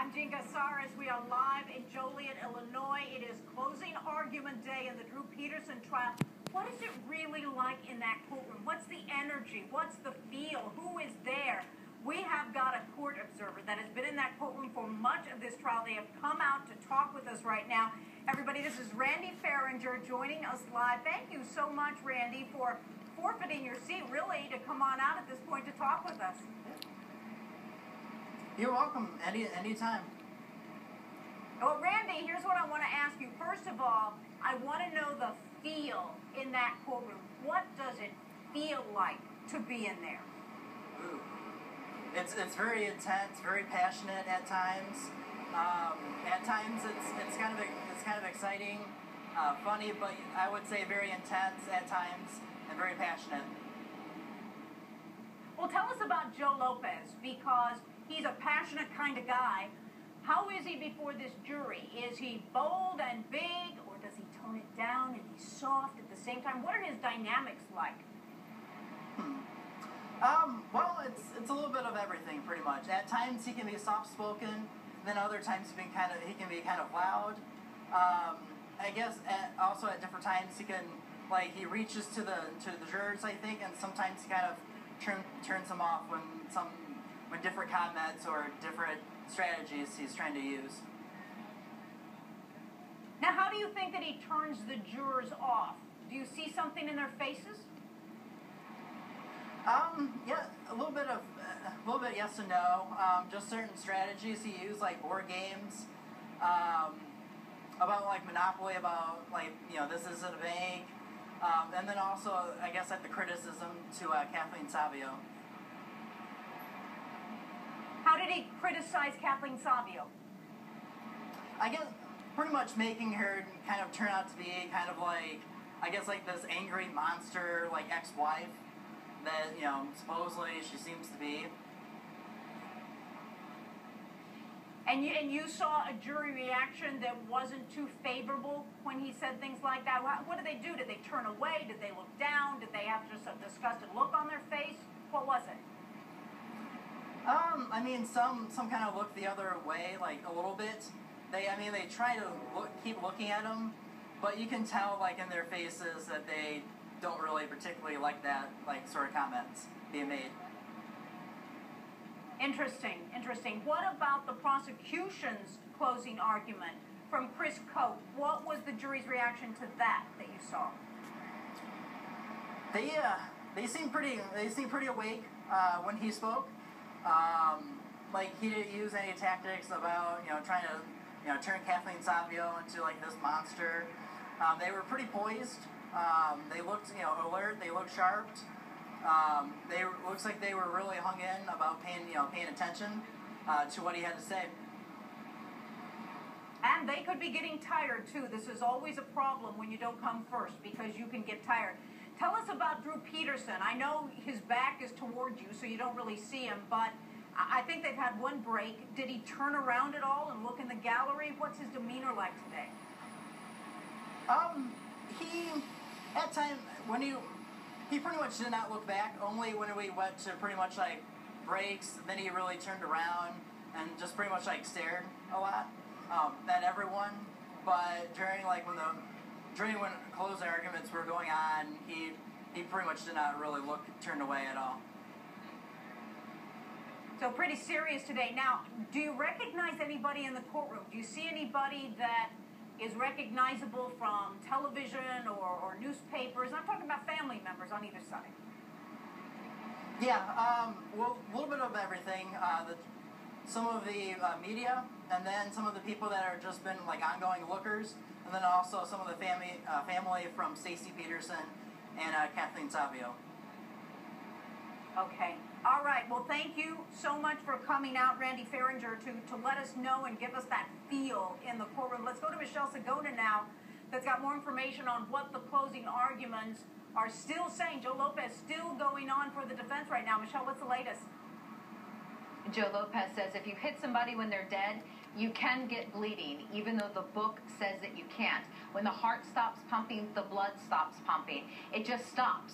I'm Jean Gasaris. We are live in Joliet, Illinois. It is closing argument day in the Drew Peterson trial. What is it really like in that courtroom? What's the energy? What's the feel? Who is there? We have got a court observer that has been in that courtroom for much of this trial. They have come out to talk with us right now. Everybody, this is Randy Fahringer joining us live. Thank you so much, Randy, for forfeiting your seat, really, to come on out at this point to talk with us. You're welcome. Anytime. Well, Randy, here's what I want to ask you. First of all, I want to know the feel in that courtroom. What does it feel like to be in there? Ooh. It's very intense, very passionate at times. At times it's kind of exciting, funny, but I would say very intense at times and very passionate. Well, tell us about Joe Lopez, because he's a passionate kind of guy. How is he before this jury? Is he bold and big, or does he tone it down and he's soft at the same time? What are his dynamics like? Well, it's a little bit of everything, pretty much. At times he can be soft-spoken, then other times he can be kind of loud. I guess also at different times he reaches to the jurors, I think, and sometimes he kind of turns them off when different comments or different strategies he's trying to use. Now, how do you think that he turns the jurors off? Do you see something in their faces? Yeah, a little bit yes and no. Just certain strategies he used, like board games, about like Monopoly, about this isn't a bank, and then also I guess like the criticism to Kathleen Savio. How did he criticize Kathleen Savio? I guess pretty much making her kind of turn out to be kind of like, I guess like this angry monster, like ex-wife that, supposedly she seems to be. And you saw a jury reaction that wasn't too favorable when he said things like that. What did they do? Did they turn away? Did they look down? Did they have just a disgusted look on their face? What was it? I mean, some kind of look the other way, like a little bit. They try to keep looking at him, but you can tell, like, in their faces that they don't really particularly like that, like, sort of comments being made. Interesting. What about the prosecution's closing argument from Chris Cope? What was the jury's reaction to that you saw? They seemed pretty awake when he spoke. Like he didn't use any tactics about trying to turn Kathleen Savio into like this monster. They were pretty poised. They looked alert. They looked sharp. Looks like they were really hung in about paying attention to what he had to say. And they could be getting tired too. This is always a problem when you don't come first, because you can get tired. Tell us about Drew Peterson. I know his back is toward you, so you don't really see him, but I think they've had one break. Did he turn around at all and look in the gallery? What's his demeanor like today? He, at times, he pretty much did not look back, only when we went to pretty much like breaks, then he really turned around and just pretty much like stared a lot at everyone. But during when closing arguments were going on, he pretty much did not really turned away at all. So pretty serious today. Now, do you recognize anybody in the courtroom? Do you see anybody that is recognizable from television or newspapers? I'm talking about family members on either side. Yeah, well, a little bit of everything. Some of the media, and then some of the people that are just been like ongoing lookers, and then also some of the family from Stacey Peterson and Kathleen Savio. Okay. All right. Well, thank you so much for coming out, Randy Fahringer, to let us know and give us that feel in the courtroom. Let's go to Michelle Segona now, that's got more information on what the closing arguments are still saying. Joe Lopez still going on for the defense right now. Michelle, what's the latest? Joe Lopez says if you hit somebody when they're dead, you can get bleeding, even though the book says that you can't. When the heart stops pumping, the blood stops pumping. It just stops.